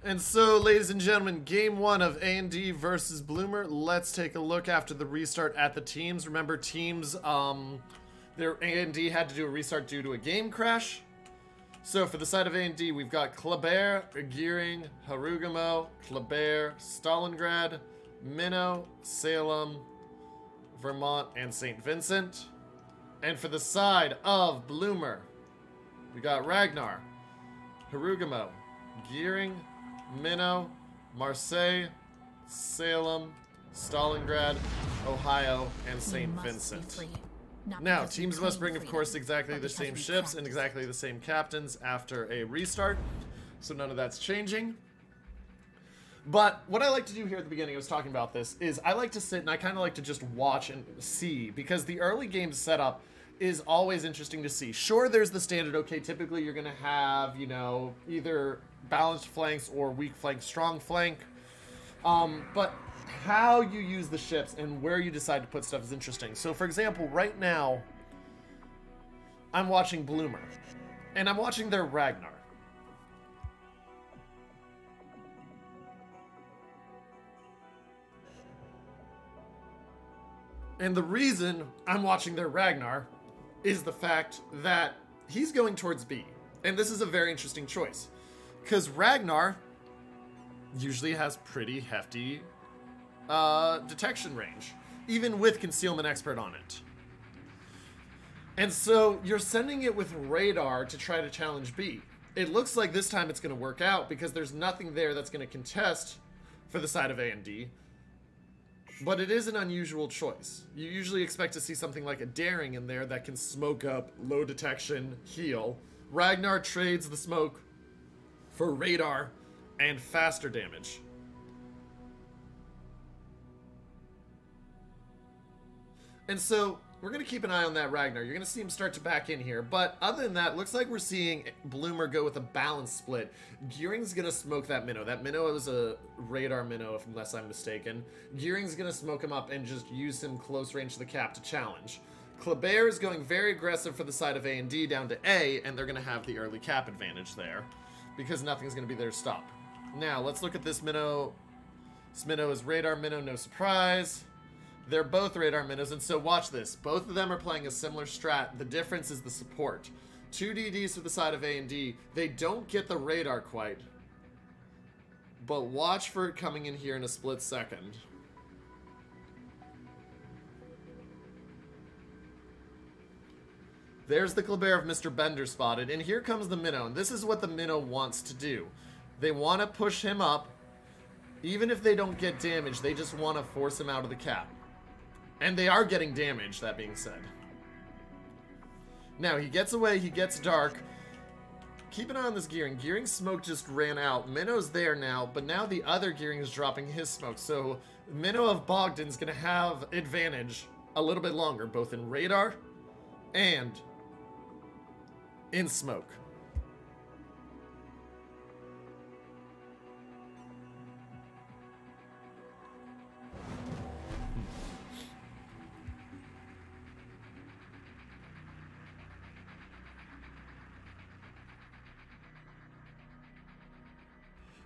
And so, ladies and gentlemen, game one of A&D versus BLUMR. Let's take a look after the restart at the teams. Remember, teams, their A&D had to do a restart due to a game crash. So for the side of A&D, we've got Kleber, Gearing, Harugamo, Kleber, Stalingrad, Minnow, Salem, Vermont, and St. Vincent. And for the side of BLUMR, we got Ragnar, Harugamo, Gearing, Minnow, Marseille, Salem, Stalingrad, Ohio, and St. Vincent. Now, teams must bring, of course, exactly the same ships and exactly the same captains after a restart, so none of that's changing. But what I like to do here at the beginning, I was talking about this, is I like to sit and I kind of like to just watch and see, because the early game setup is always interesting to see. Sure, there's the standard, okay, typically you're going to have, you know, either balanced flanks or weak flank, strong flank. But how you use the ships and where you decide to put stuff is interesting. So, for example, right now, I'm watching BLUMR, and I'm watching their Ragnar. And the reason I'm watching their Ragnar is the fact that he's going towards B. And this is a very interesting choice, because Ragnar usually has pretty hefty detection range, even with Concealment Expert on it. And so you're sending it with radar to try to challenge B. It looks like this time it's going to work out because there's nothing there that's going to contest for the side of A&D. But it is an unusual choice. You usually expect to see something like a Daring in there that can smoke up, low detection, heal. Ragnar trades the smoke for radar and faster damage. And so, we're going to keep an eye on that Ragnar. You're going to see him start to back in here. But other than that, looks like we're seeing BLUMR go with a balanced split. Gearing's going to smoke that Minnow. That Minnow is a radar Minnow, unless I'm mistaken. Gearing's going to smoke him up and just use him close range to the cap to challenge. Kleber is going very aggressive for the side of A&D down to A, and they're going to have the early cap advantage there, because nothing's going to be there to stop. Now, let's look at this Minnow. This Minnow is radar Minnow, no surprise. They're both radar minnows, and so watch this. Both of them are playing a similar strat. The difference is the support. 2 DDs for the side of A&D. They don't get the radar quite. But watch for it coming in here in a split second. There's the Kleber of Mr. Bender spotted, and here comes the Minnow. And this is what the Minnow wants to do. They want to push him up. Even if they don't get damage, they just want to force him out of the cap. And they are getting damage, that being said. Now, he gets away, he gets dark. Keep an eye on this Gearing. Gearing's smoke just ran out. Minnow's there now, but now the other Gearing is dropping his smoke. So, Minnow of Bogdan's going to have advantage a little bit longer, both in radar and in smoke.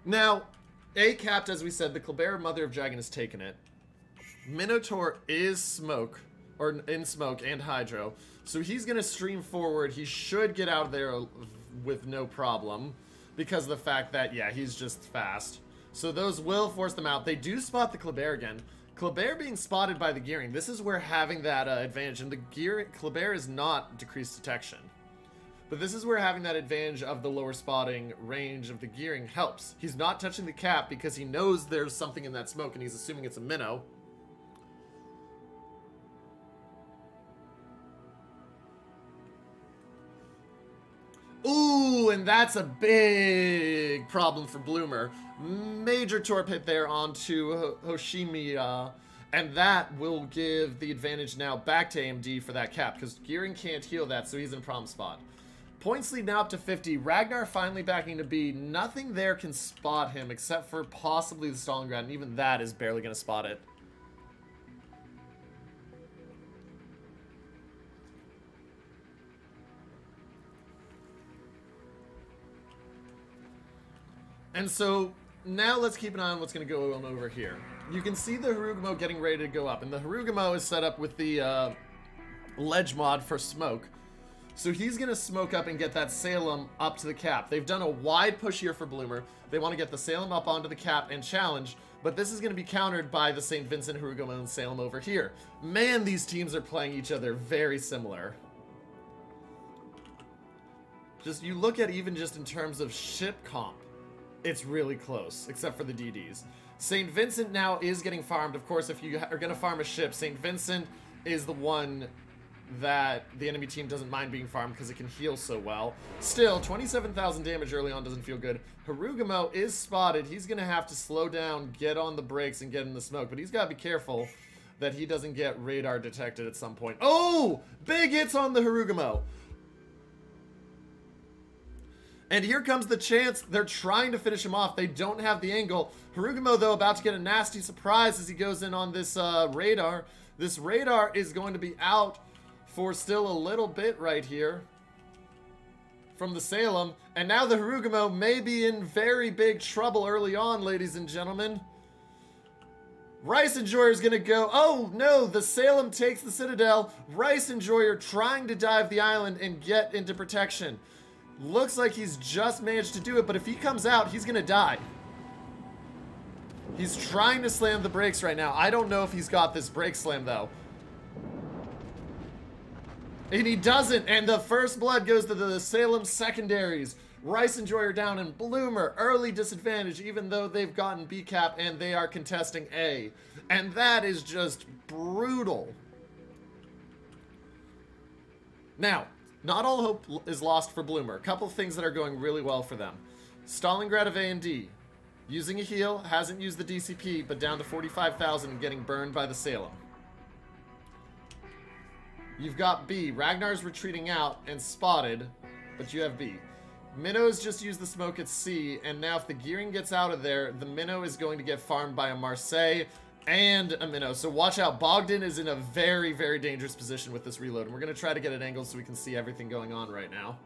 Now, A capped, as we said, the Kleber Mother of Dragon has taken it. Minotaur is smoke, or in smoke and hydro, so he's going to stream forward. He should get out of there with no problem because of the fact that, yeah, he's just fast. So those will force them out. They do spot the Kleber again. Kleber being spotted by the Gearing. This is where having that advantage, and the Kleber is not decreased detection. But this is where having that advantage of the lower spotting range of the Gearing helps. He's not touching the cap because he knows there's something in that smoke and he's assuming it's a Minnow. Ooh, and that's a big problem for BLUMR. Major torp hit there onto Hoshimiya. And that will give the advantage now back to AMD for that cap, because Gearing can't heal that, so he's in problem spot. Points lead now up to 50. Ragnar finally backing to B. Nothing there can spot him except for possibly the Stalingrad, and even that is barely going to spot it. And so now let's keep an eye on what's going to go on over here. You can see the Harugumo getting ready to go up, and the Harugumo is set up with the ledge mod for smoke. So he's going to smoke up and get that Salem up to the cap. They've done a wide push here for BLUMR. They want to get the Salem up onto the cap and challenge, but this is going to be countered by the St. Vincent, Harugumo, and Salem over here. Man, these teams are playing each other very similar. Just, you look at even just in terms of ship comp, it's really close, except for the DDs. St. Vincent now is getting farmed. Of course, if you are going to farm a ship, St. Vincent is the one that the enemy team doesn't mind being farmed because it can heal so well. Still, 27,000 damage early on doesn't feel good. Harugumo is spotted. He's going to have to slow down, get on the brakes, and get in the smoke. But he's got to be careful that he doesn't get radar detected at some point. Oh! Big hits on the Harugumo. And here comes the chance. They're trying to finish him off. They don't have the angle. Harugumo, though, about to get a nasty surprise as he goes in on this radar. This radar is going to be out for still a little bit right here from the Salem. And now the Harugumo may be in very big trouble early on, ladies and gentlemen. Rice Enjoyer is going to go. Oh, no, the Salem takes the Citadel. Rice Enjoyer trying to dive the island and get into protection. Looks like he's just managed to do it, but if he comes out, he's going to die. He's trying to slam the brakes right now. I don't know if he's got this brake slam, though. And he doesn't, and the first blood goes to the Salem secondaries. Rice Enjoyer down, and BLUMR early disadvantage, even though they've gotten B cap and they are contesting A. And that is just brutal. Now, not all hope is lost for BLUMR. A couple things that are going really well for them. Stalingrad of A&D. Using a heal, hasn't used the DCP, but down to 45,000 and getting burned by the Salem. You've got B. Ragnar's retreating out and spotted, but you have B. Minnow's just used the smoke at C, and now if the gearing gets out of there, the Minnow is going to get farmed by a Marseille and a Minnow. So watch out. Bogdan is in a very, very dangerous position with this reload, and we're going to try to get an angle so we can see everything going on right now.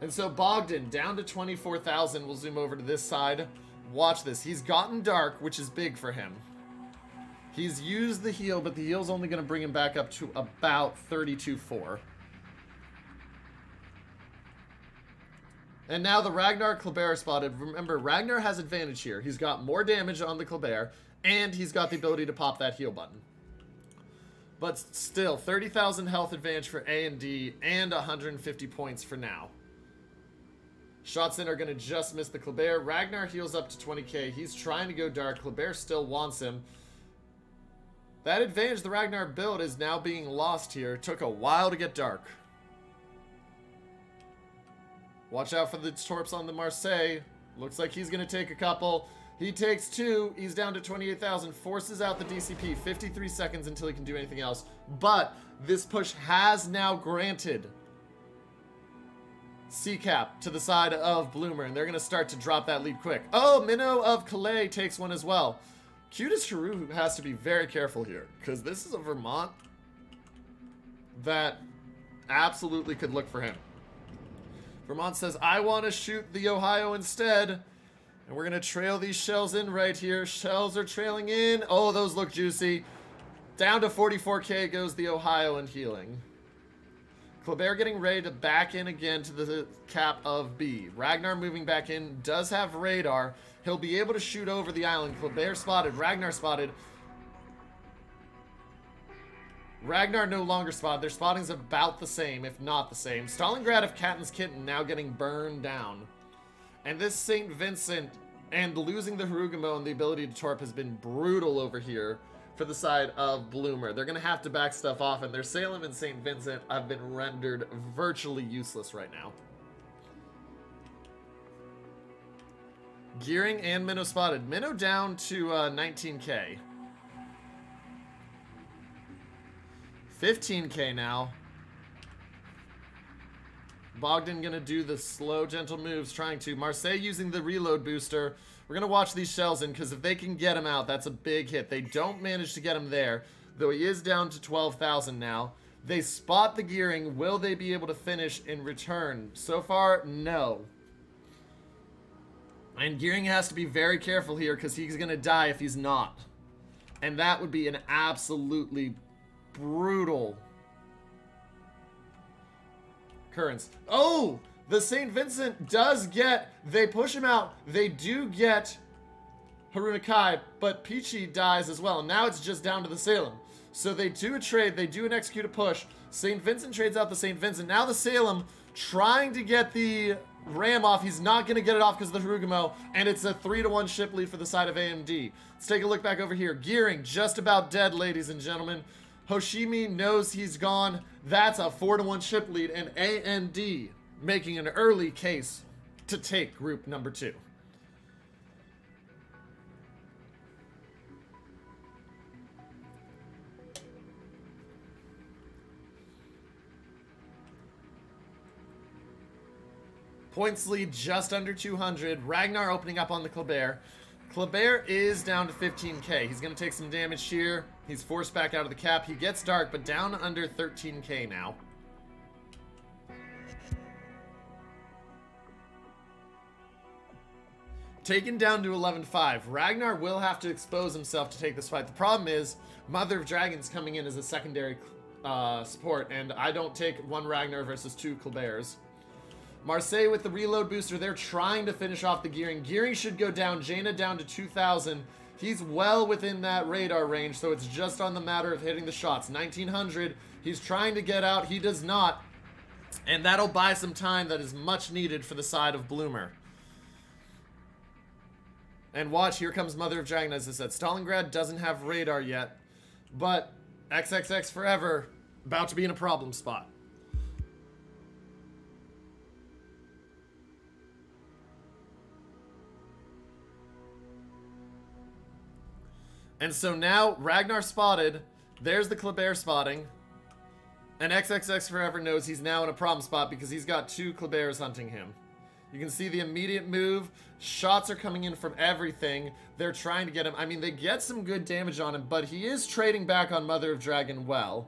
And so Bogdan, down to 24,000. We'll zoom over to this side. Watch this. He's gotten dark, which is big for him. He's used the heal, but the heal's only going to bring him back up to about 32-4. And now the Ragnar Kleber spotted. Remember, Ragnar has advantage here. He's got more damage on the Kleber, and he's got the ability to pop that heal button. But still, 30,000 health advantage for A and D, and 150 points for now. Shots in are going to just miss the Kleber. Ragnar heals up to 20k. He's trying to go dark. Kleber still wants him. That advantage the Ragnar build is now being lost here. It took a while to get dark. Watch out for the torps on the Marseille. Looks like he's going to take a couple. He takes two. He's down to 28,000. Forces out the DCP. 53 seconds until he can do anything else. But this push has now granted C-Cap to the side of BLUMR, and they're going to start to drop that lead quick. Oh, Minnow of Calais takes one as well. Cutest Haru has to be very careful here, because this is a Vermont that absolutely could look for him. Vermont says, I want to shoot the Ohio instead. And we're going to trail these shells in right here. Shells are trailing in. Oh, those look juicy. Down to 44k goes the Ohio and healing. Kleber getting ready to back in again to the cap of B. Ragnar moving back in. Does have radar. He'll be able to shoot over the island. Kleber spotted. Ragnar spotted. Ragnar no longer spotted. Their spotting's about the same, if not the same. Stalingrad of Katniss Kitten now getting burned down. And this St. Vincent and losing the Harugumo and the ability to torp has been brutal over here for the side of BLUMR. They're going to have to back stuff off, and their Salem and St. Vincent have been rendered virtually useless right now. Gearing and Minnow spotted. Minnow down to 19k. 15k now. Bogdan gonna do the slow, gentle moves, trying to. Marseille using the reload booster. We're gonna watch these shells in, because if they can get him out, that's a big hit. They don't manage to get him there, though he is down to 12,000 now. They spot the gearing. Will they be able to finish in return? So far, no. And Gearing has to be very careful here because he's going to die if he's not. And that would be an absolutely brutal occurrence. Oh! The St. Vincent does get... They push him out. They do get Haruna Kai, but Peachy dies as well. Now it's just down to the Salem. So they do a trade. They do an execute a push. St. Vincent trades out the St. Vincent. Now the Salem trying to get the Ram off. He's not going to get it off because of the Harugumo. And it's a 3-1 ship lead for the side of AMD. Let's take a look back over here. Gearing just about dead, ladies and gentlemen. Hoshimi knows he's gone. That's a 4-1 ship lead. And AMD making an early case to take group number 2. Points lead just under 200. Ragnar opening up on the Kleber. Kleber is down to 15k. He's going to take some damage here. He's forced back out of the cap. He gets dark, but down under 13k now. Taken down to 11-5. Ragnar will have to expose himself to take this fight. The problem is Mother of Dragons coming in as a secondary support, and I don't take one Ragnar versus 2 Klebers. Marseille with the reload booster. They're trying to finish off the Gearing. Gearing should go down. Jaina down to 2,000. He's well within that radar range, so it's just on the matter of hitting the shots. 1,900. He's trying to get out. He does not. And that'll buy some time that is much needed for the side of BLUMR. And watch, here comes Mother of Dragon, as I said. Stalingrad doesn't have radar yet, but XXX Forever about to be in a problem spot. And so now, Ragnar spotted. There's the Kleber spotting. And XXX Forever knows he's now in a problem spot because he's got 2 Klebers hunting him. You can see the immediate move. Shots are coming in from everything. They're trying to get him. I mean, they get some good damage on him, but he is trading back on Mother of Dragon well.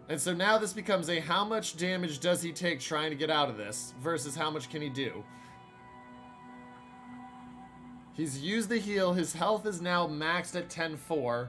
And so now this becomes a how much damage does he take trying to get out of this versus how much can he do. He's used the heal. His health is now maxed at 10-4.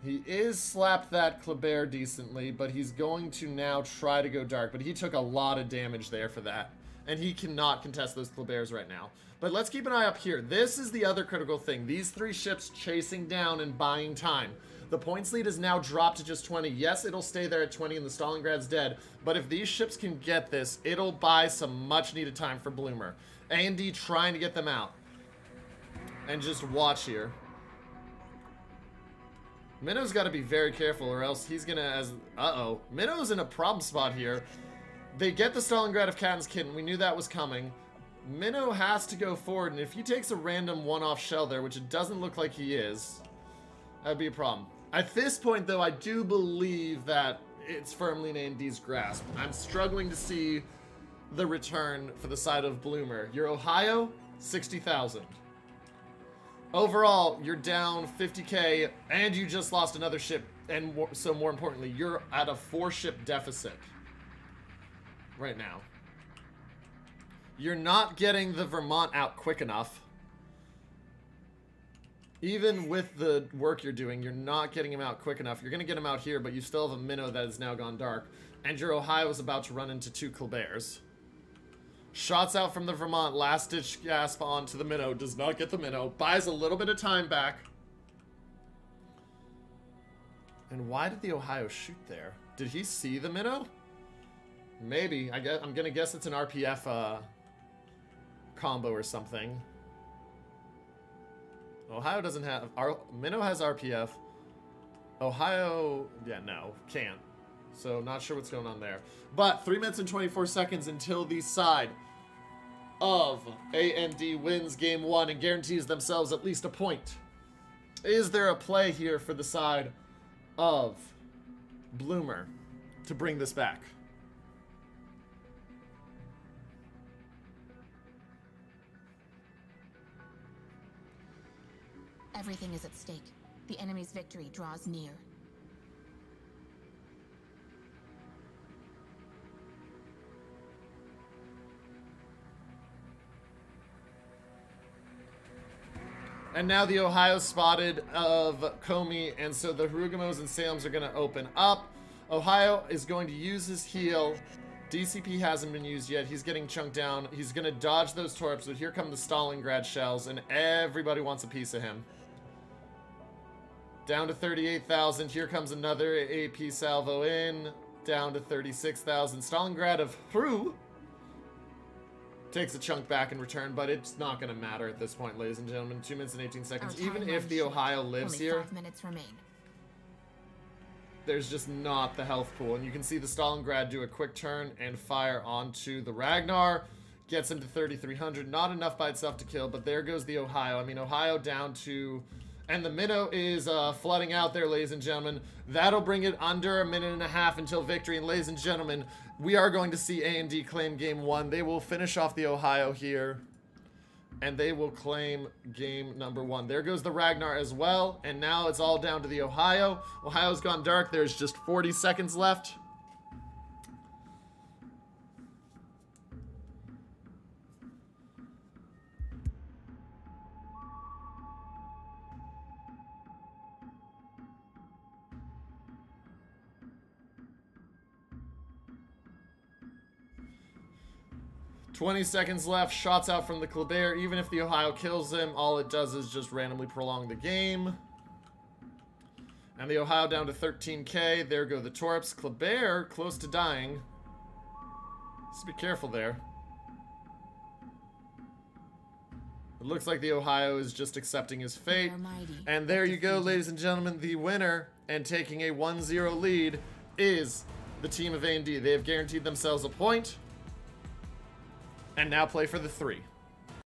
He is slapped that Kleber decently, but he's going to now try to go dark. But he took a lot of damage there for that. And he cannot contest those Klebers right now. But let's keep an eye up here. This is the other critical thing. These 3 ships chasing down and buying time. The points lead is now dropped to just 20. Yes, it'll stay there at 20 and the Stalingrad's dead. But if these ships can get this, it'll buy some much needed time for BLUMR. A&D trying to get them out. And just watch here. Minnow's got to be very careful or else he's going to... Uh-oh. Minnow's in a problem spot here. They get the Stalingrad of Katyn's Kitten. We knew that was coming. Minnow has to go forward, and if he takes a random one-off shell there, which it doesn't look like he is, that'd be a problem. At this point, though, I do believe that it's firmly in A&D's grasp. I'm struggling to see the return for the side of BLUMR. Your Ohio, 60,000. Overall, you're down 50k, and you just lost another ship, and so more importantly, you're at a 4-ship deficit right now. You're not getting the Vermont out quick enough. Even with the work you're doing, you're not getting him out quick enough. You're going to get him out here, but you still have a Minnow that has now gone dark. And your Ohio is about to run into 2 Klebers. Shots out from the Vermont, last-ditch gasp onto the Minnow. Does not get the Minnow. Buys a little bit of time back. And why did the Ohio shoot there? Did he see the Minnow? Maybe. I'm going to guess it's an RPF combo or something. Ohio doesn't have... Minnow has RPF. Ohio... Yeah, no. Can't. So, not sure what's going on there. But, 3 minutes and 24 seconds until the side of A&D wins game 1 and guarantees themselves at least a point. Is there a play here for the side of BLUMR to bring this back? Everything is at stake. The enemy's victory draws near. And now the Ohio spotted of Comey, and so the Harugamos and Salems are going to open up. Ohio is going to use his heal. DCP hasn't been used yet. He's getting chunked down. He's going to dodge those torps, but here come the Stalingrad shells, and everybody wants a piece of him. Down to 38,000. Here comes another AP salvo in. Down to 36,000. Stalingrad of Hru takes a chunk back in return, but it's not going to matter at this point, ladies and gentlemen. 2 minutes and 18 seconds. Even if the Ohio lives Only here, 5 minutes remain. there's just not the health pool. And you can see the Stalingrad do a quick turn and fire onto the Ragnar. Gets him to 3,300. Not enough by itself to kill, but there goes the Ohio. I mean, Ohio down to... And the minnow is flooding out there, ladies and gentlemen. That'll bring it under 1.5 minutes until victory. And ladies and gentlemen, we are going to see A&D claim game 1. They will finish off the Ohio here. And they will claim game number 1. There goes the Ragnar as well. And now it's all down to the Ohio. Ohio's gone dark. There's just 40 seconds left. "20 seconds left. Shots out from the Kleber. Even if the Ohio kills him, all it does is just randomly prolong the game. And the Ohio down to 13k. There go the Torps. Kleber close to dying. Just be careful there. It looks like the Ohio is just accepting his fate. And there you go, ladies and gentlemen. The winner and taking a 1-0 lead is the team of A&D. They have guaranteed themselves a point. And now play for the 3.